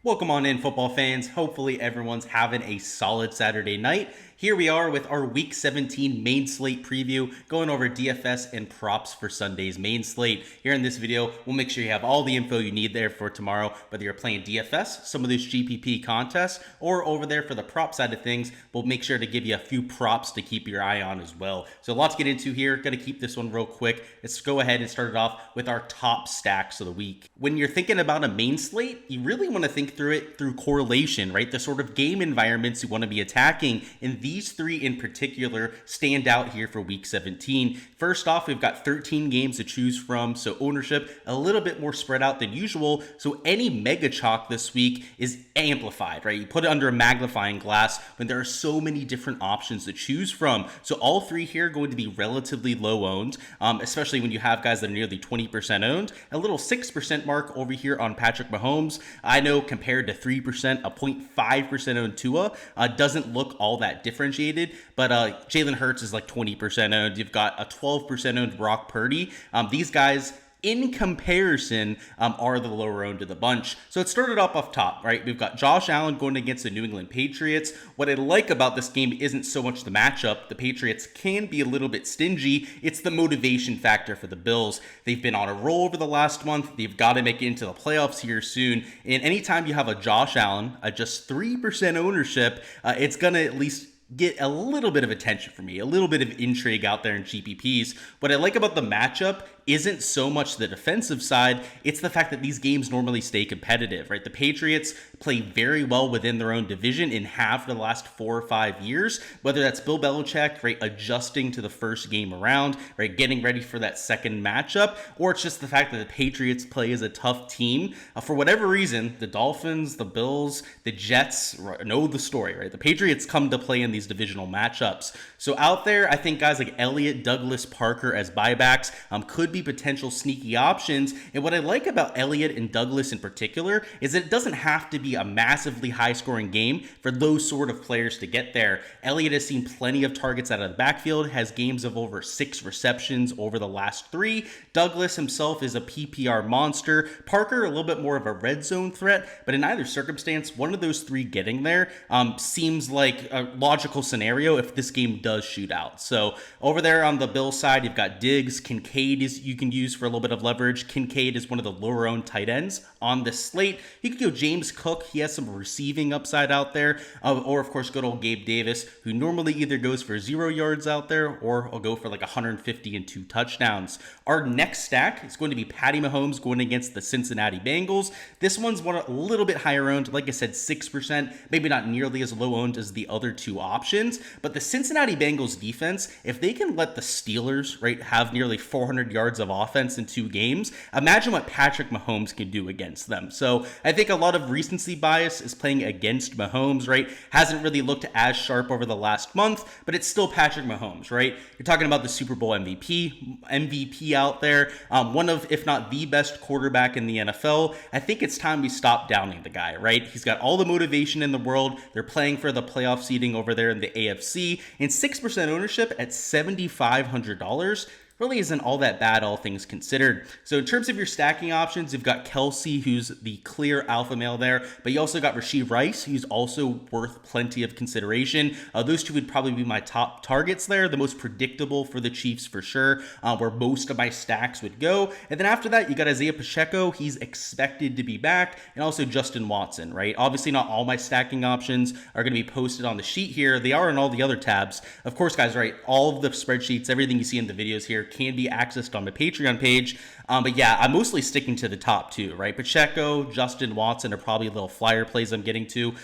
Welcome on in, football fans. Hopefully, everyone's having a solid Saturday night. Here we are with our Week 17 main slate preview, going over DFS and props for Sunday's main slate. Here in this video, we'll make sure you have all the info you need there for tomorrow, whether you're playing DFS, some of those GPP contests, or over there for the prop side of things. We'll make sure to give you a few props to keep your eye on as well. So a lot to get into here. Going to keep this one real quick. Let's go ahead and start it off with our top stacks of the week. When you're thinking about a main slate, you really want to think through it through correlation, right? The sort of game environments you want to be attacking. And these three in particular stand out here for week 17. First off, we've got 13 games to choose from, so ownership a little bit more spread out than usual. So any mega chalk this week is amplified, right? You put it under a magnifying glass when there are so many different options to choose from. So all three here are going to be relatively low owned, especially when you have guys that are nearly 20% owned. A little 6% mark over here on Patrick Mahomes. I know compared to 3%, a 0.5% owned Tua doesn't look all that differentiated, but Jalen Hurts is like 20% owned. You've got a 12% owned Brock Purdy. These guys in comparison, are the lower owned of the bunch. So it started off top, right? We've got Josh Allen going against the New England Patriots. What I like about this game isn't so much the matchup. The Patriots can be a little bit stingy. It's the motivation factor for the Bills. They've been on a roll over the last month. They've got to make it into the playoffs here soon. And anytime you have a Josh Allen, just 3% ownership, it's going to at least get a little bit of attention for me, a little bit of intrigue out there in GPPs. What I like about the matchup isn't so much the defensive side, it's the fact that these games normally stay competitive, right? The Patriots play very well within their own division and have for the last 4 or 5 years, whether that's Bill Belichick, right, adjusting to the first game around, right, getting ready for that second matchup, or it's just the fact that the Patriots play as a tough team. For whatever reason, the Dolphins, the Bills, the Jets know the story, right? The Patriots come to play in these divisional matchups. So out there, I think guys like Elliott, Douglas, Parker as buybacks could be potential sneaky options. And what I like about Elliott and Douglas in particular is that it doesn't have to be a massively high scoring game for those sort of players to get there. Elliott has seen plenty of targets out of the backfield, has games of over 6 receptions over the last 3. Douglas himself is a PPR monster. Parker, a little bit more of a red zone threat, but in either circumstance, one of those 3 getting there seems like a logical scenario if this game does shoot out. So over there on the Bills side, you've got Diggs. Kincaid is you can use for a little bit of leverage. Kincaid is one of the lower owned tight ends on this slate. You could go James Cook. He has some receiving upside out there. Or of course, good old Gabe Davis, who normally either goes for 0 yards out there or will go for like 150 and 2 touchdowns. Our next stack is going to be Patty Mahomes going against the Cincinnati Bengals. This one's a little bit higher owned. Like I said, 6%, maybe not nearly as low owned as the other 2 options. But the Cincinnati Bengals defense, if they can let the Steelers, right, have nearly 400 yards of offense in 2 games, imagine what Patrick Mahomes can do against them. So I think a lot of recency bias is playing against Mahomes, right? Hasn't really looked as sharp over the last month, but it's still Patrick Mahomes, right? You're talking about the Super Bowl MVP out there, one of, if not the best quarterback in the NFL. I think it's time we stop downing the guy, right? He's got all the motivation in the world. They're playing for the playoff seeding over there in the AFC, and 6% ownership at $7,500 really isn't all that bad, all things considered. So in terms of your stacking options, you've got Kelsey, who's the clear alpha male there, but you also got Rashee Rice, who's also worth plenty of consideration. Those 2 would probably be my top targets there, the most predictable for the Chiefs for sure, where most of my stacks would go. And then after that, you got Isaiah Pacheco. He's expected to be back, and also Justin Watson, right? Obviously, not all my stacking options are going to be posted on the sheet here. They are in all the other tabs. Of course, guys, right? All of the spreadsheets, everything you see in the videos here can be accessed on my Patreon page. But yeah, I'm mostly sticking to the top 2, right? Pacheco, Justin Watson are probably little flyer plays I'm getting to,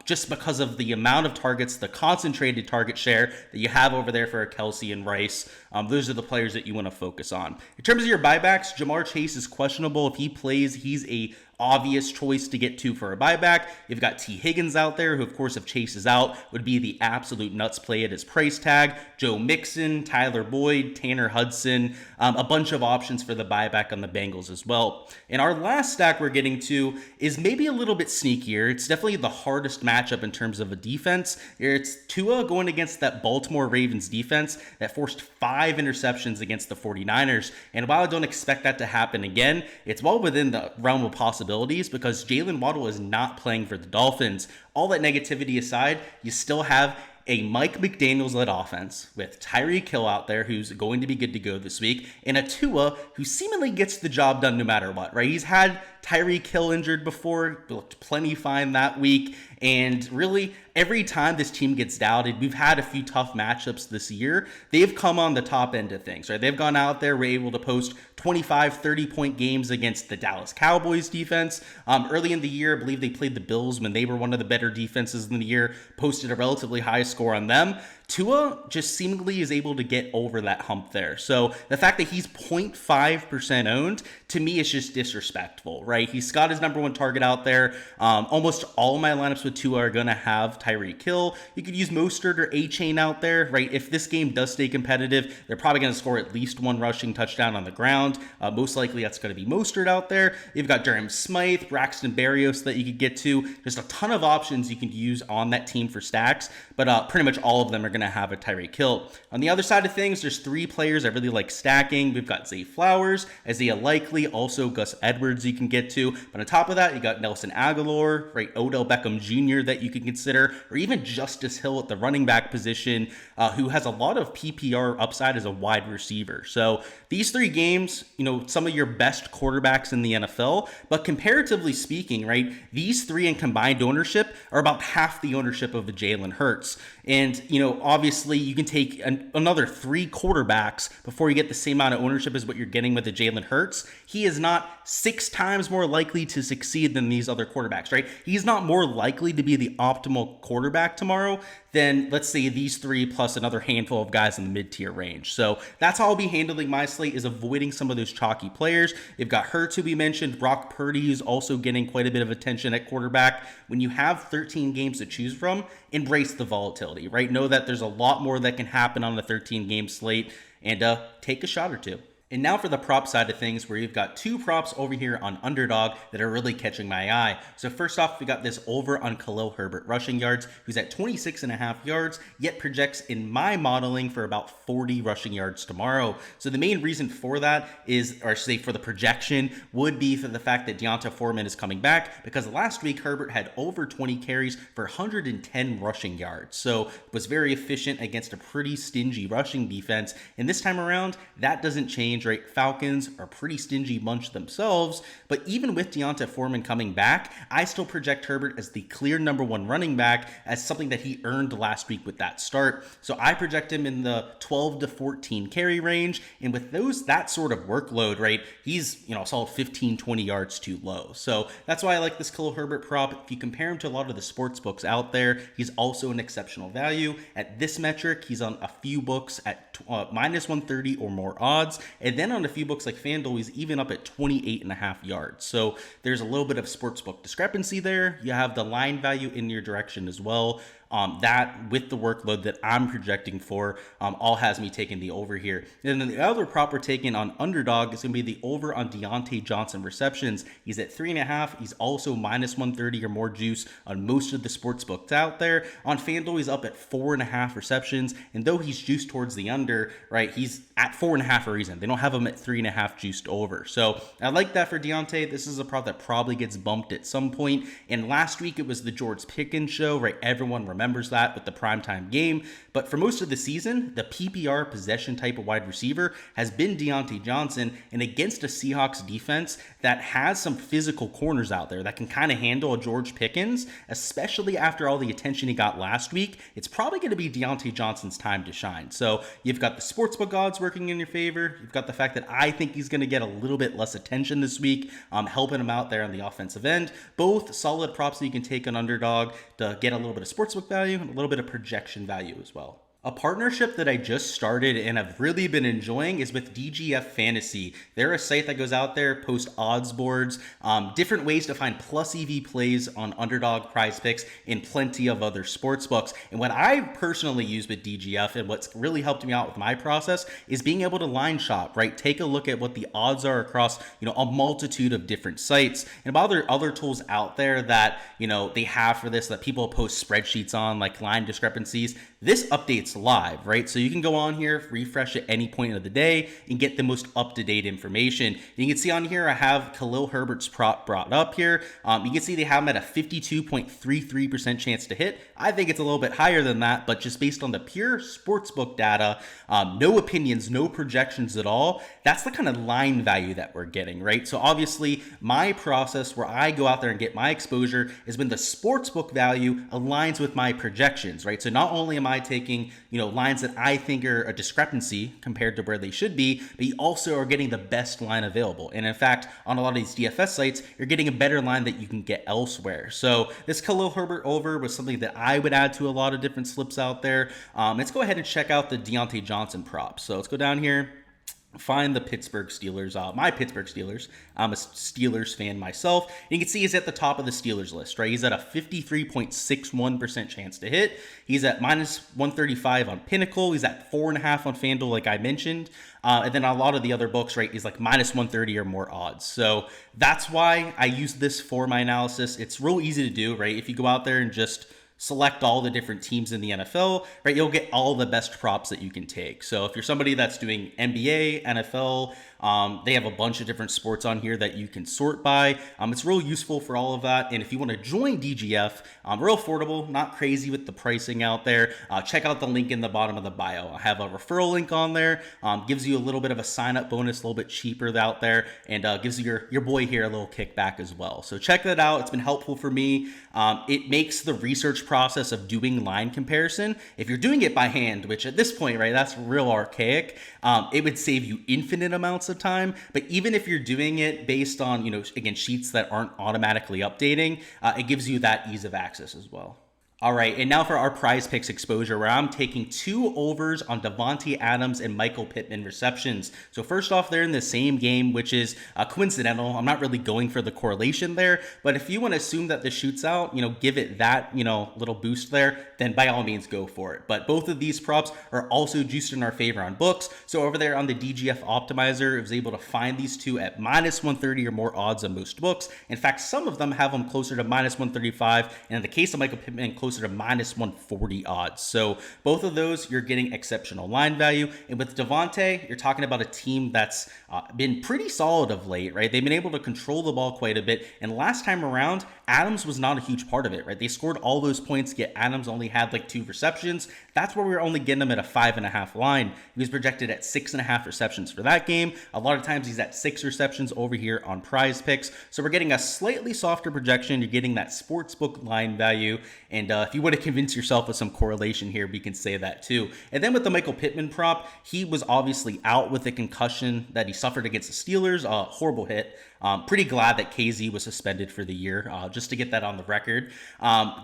just because of the amount of targets, the concentrated target share that you have over there for Kelsey and Rice. Those are the players that you want to focus on. In terms of your buybacks, Jamar Chase is questionable. If he plays, he's a obvious choice to get to for a buyback. You've got T. Higgins out there, who of course if Chase is out would be the absolute nuts play at his price tag. Joe Mixon, Tyler Boyd, Tanner Hudson, a bunch of options for the buyback on the Bengals as well. And our last stack we're getting to is maybe a little bit sneakier. It's definitely the hardest matchup in terms of a defense. It's Tua going against that Baltimore Ravens defense that forced 5 interceptions against the 49ers. And while I don't expect that to happen again, it's well within the realm of possibilities because Jalen Waddle is not playing for the Dolphins. All that negativity aside, you still have a Mike McDaniels-led offense with Tyreek Hill out there who's going to be good to go this week, and a Tua who seemingly gets the job done no matter what, right? He's had Tyreek Hill injured before, looked plenty fine that week, and really every time this team gets doubted, we've had a few tough matchups this year. They've come on the top end of things, right? They've gone out there, were able to post 25, 30-point games against the Dallas Cowboys defense. Early in the year, I believe they played the Bills when they were one of the better defenses in the year, posted a relatively high score on them. Tua just seemingly is able to get over that hump there. So the fact that he's 0.5% owned, to me, is just disrespectful, right? He's got his number one target out there. Almost all of my lineups with Tua are going to have Tyreek Hill. You could use Mostert or A-Chain out there, right? If this game does stay competitive, they're probably going to score at least one rushing touchdown on the ground. Most likely that's going to be Mostert out there. You've got Durham Smythe, Braxton Berrios that you could get to. There's a ton of options you can use on that team for stacks, but pretty much all of them are going to have a Tyreek Hill. On the other side of things, there's 3 players I really like stacking. We've got Zay Flowers, Isaiah Likely, also Gus Edwards you can get to. But on top of that, you got Nelson Aguilar, right? Odell Beckham Jr. that you can consider, or even Justice Hill at the running back position, who has a lot of PPR upside as a wide receiver. So these 3 games, some of your best quarterbacks in the NFL, but comparatively speaking, right, these 3 in combined ownership are about half the ownership of the Jalen Hurts. And, obviously you can take another 3 quarterbacks before you get the same amount of ownership as what you're getting with the Jalen Hurts. He is not 6 times more likely to succeed than these other quarterbacks, right? He's not more likely to be the optimal quarterback tomorrow than, let's say, these 3 plus another handful of guys in the mid-tier range. So that's how I'll be handling my slate, is avoiding some of those chalky players. You've got Hurts, who we mentioned. Brock Purdy is also getting quite a bit of attention at quarterback. When you have 13 games to choose from, embrace the volatility, right? Know that there's a lot more that can happen on the 13-game slate, and take a shot or two. And now for the prop side of things, where you've got 2 props over here on Underdog that are really catching my eye. So first off, we got this over on Khalil Herbert rushing yards, who's at 26.5 yards, yet projects in my modeling for about 40 rushing yards tomorrow. So the main reason for that is, or I should say for the projection, would be for the fact that Deonta Foreman is coming back, because last week Herbert had over 20 carries for 110 rushing yards. So was very efficient against a pretty stingy rushing defense. And this time around, that doesn't change. Right, Falcons are a pretty stingy bunch themselves, but even with Deonta Foreman coming back, I still project Herbert as the clear number 1 running back, as something that he earned last week with that start. So I project him in the 12 to 14 carry range, and with that sort of workload, right, he's a solid 15, 20 yards too low. So that's why I like this Khalil Herbert prop. If you compare him to a lot of the sports books out there, he's also an exceptional value. At this metric, he's on a few books at minus 130 or more odds, and then on a few books like FanDuel, he's even up at 28.5 yards. So there's a little bit of sportsbook discrepancy there. You have the line value in your direction as well. That with the workload that I'm projecting for, all has me taking the over here. And then the other prop we're taking on Underdog is going to be the over on Deontay Johnson receptions. He's at 3.5. He's also minus 130 or more juice on most of the sports books out there. On FanDuel, he's up at 4.5 receptions. And though he's juiced towards the under, right, he's at 4.5 for a reason. They don't have him at 3.5 juiced over. So I like that for Deontay. This is a prop that probably gets bumped at some point. And last week, it was the George Pickens show, right? Everyone remembers that with the primetime game. But for most of the season, the PPR possession type of wide receiver has been Deontay Johnson, and against a Seahawks defense that has some physical corners out there that can kind of handle a George Pickens, especially after all the attention he got last week, it's probably going to be Deontay Johnson's time to shine. So you've got the sportsbook odds working in your favor. You've got the fact that I think he's going to get a little bit less attention this week, helping him out there on the offensive end. Both solid props that you can take on Underdog to get a little bit of sportsbook value and a little bit of projection value as well. A partnership that I just started and have really been enjoying is with DGF Fantasy. They're a site that goes out there, post odds boards, different ways to find plus EV plays on Underdog Prize Picks and plenty of other sports books. And what I personally use with DGF and what's really helped me out with my process is being able to line shop, right? Take a look at what the odds are across, a multitude of different sites and other tools out there that, they have for this that people post spreadsheets on, like line discrepancies. This updates live, right? So you can go on here, refresh at any point of the day and get the most up-to-date information. You can see on here, I have Khalil Herbert's prop brought up here. You can see they have him at a 52.33% chance to hit. I think it's a little bit higher than that, but just based on the pure sportsbook data, no opinions, no projections at all, that's the kind of line value that we're getting, right? So obviously my process where I go out there and get my exposure is when the sportsbook value aligns with my projections, right? So not only am I taking, lines that I think are a discrepancy compared to where they should be, but you also are getting the best line available. And in fact, on a lot of these DFS sites, you're getting a better line that you can get elsewhere. So this Khalil Herbert over was something that I would add to a lot of different slips out there. Let's go ahead and check out the Deontay Johnson prop. So let's go down here. Find the Pittsburgh Steelers, my Pittsburgh Steelers. I'm a Steelers fan myself. And you can see he's at the top of the Steelers list, right? He's at a 53.61% chance to hit. He's at minus 135 on Pinnacle. He's at 4.5 on FanDuel, like I mentioned. And then a lot of the other books, right, is like minus 130 or more odds. So that's why I use this for my analysis. It's real easy to do, right? If you go out there and just select all the different teams in the NFL, right? You'll get all the best props that you can take. So if you're somebody that's doing NBA, NFL, they have a bunch of different sports on here that you can sort by. It's real useful for all of that. And if you want to join DGF, real affordable, not crazy with the pricing out there. Check out the link in the bottom of the bio. I have a referral link on there. Gives you a little bit of a sign up bonus, a little bit cheaper out there, and gives your boy here a little kickback as well. So check that out. It's been helpful for me. It makes the research process of doing line comparison, if you're doing it by hand, which at this point, right, that's real archaic, it would save you infinite amounts of time. But even if you're doing it based on, again, sheets that aren't automatically updating, it gives you that ease of access as well. All right, and now for our prize picks exposure, where I'm taking 2 overs on Davante Adams and Michael Pittman receptions. So first off, they're in the same game, which is coincidental. I'm not really going for the correlation there, but if you want to assume that this shoots out, give it that, little boost there, then by all means go for it. But both of these props are also juiced in our favor on books. So over there on the DGF optimizer, I was able to find these two at minus 130 or more odds on most books. In fact, some of them have them closer to minus 135, and in the case of Michael Pittman, closer to minus 140 odds. So both of those, you're getting exceptional line value. And with Davante, you're talking about a team that's been pretty solid of late, right? They've been able to control the ball quite a bit. And last time around, Adams was not a huge part of it, right? They scored all those points, yet Adams only had like 2 receptions. That's where we were only getting him at a 5.5 line. He was projected at 6.5 receptions for that game. A lot of times he's at 6 receptions over here on Prize Picks. So we're getting a slightly softer projection. You're getting that sportsbook line value. And if you want to convince yourself of some correlation here, we can say that too. And then with the Michael Pittman prop, he was obviously out with a concussion that he suffered against the Steelers. Horrible hit. Pretty glad that KZ was suspended for the year, just to get that on the record.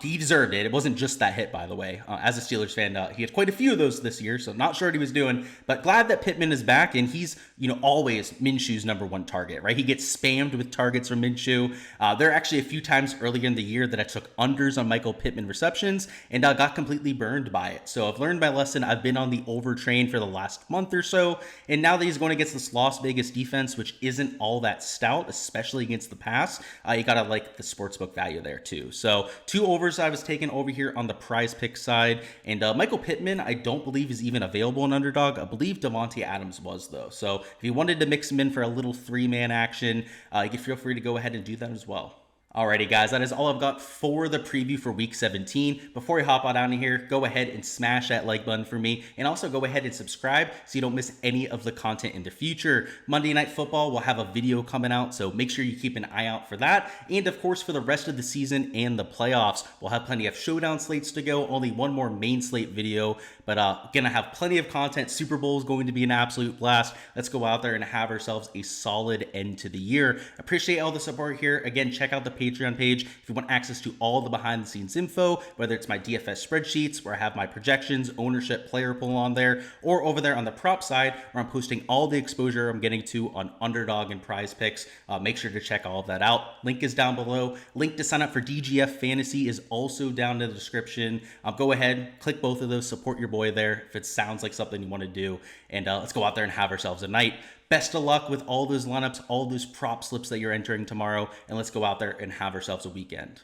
He deserved it. It wasn't just that hit, by the way. As a Steelers fan, he had quite a few of those this year, so not sure what he was doing. But glad that Pittman is back, and he's always Minshew's #1 target, right? He gets spammed with targets from Minshew. There are actually a few times earlier in the year that I took unders on Michael Pittman receptions and got completely burned by it. So I've learned my lesson. I've been on the over train for the last month or so, and now that he's going against this Las Vegas defense, which isn't all that stout, especially against the pass, you gotta like the sportsbook value there too. So 2 overs I was taking over here on the prize pick side, and Michael Pittman I don't believe is even available in Underdog. I believe Davante Adams was though. So if you wanted to mix him in for a little 3-man action, you can feel free to go ahead and do that as well. Alrighty guys, that is all I've got for the preview for week 17. Before we hop on out of here, go ahead and smash that like button for me, and also go ahead and subscribe so you don't miss any of the content in the future. Monday Night Football will have a video coming out, so make sure you keep an eye out for that. And of course, for the rest of the season and the playoffs, we'll have plenty of showdown slates to go, only one more main slate video, But gonna have plenty of content. Super Bowl is going to be an absolute blast. Let's go out there and have ourselves a solid end to the year. Appreciate all the support here. Again, check out the Patreon page if you want access to all the behind the scenes info, whether it's my DFS spreadsheets where I have my projections, ownership, player pool on there, or over there on the prop side where I'm posting all the exposure I'm getting to on Underdog and Prize Picks. Make sure to check all of that out. Link is down below. Link to sign up for DGF Fantasy is also down in the description. Go ahead, click both of those, support your boy there if it sounds like something you want to do, and let's go out there and have ourselves a night. Best of luck with all those lineups, all those prop slips that you're entering tomorrow, and let's go out there and have ourselves a weekend.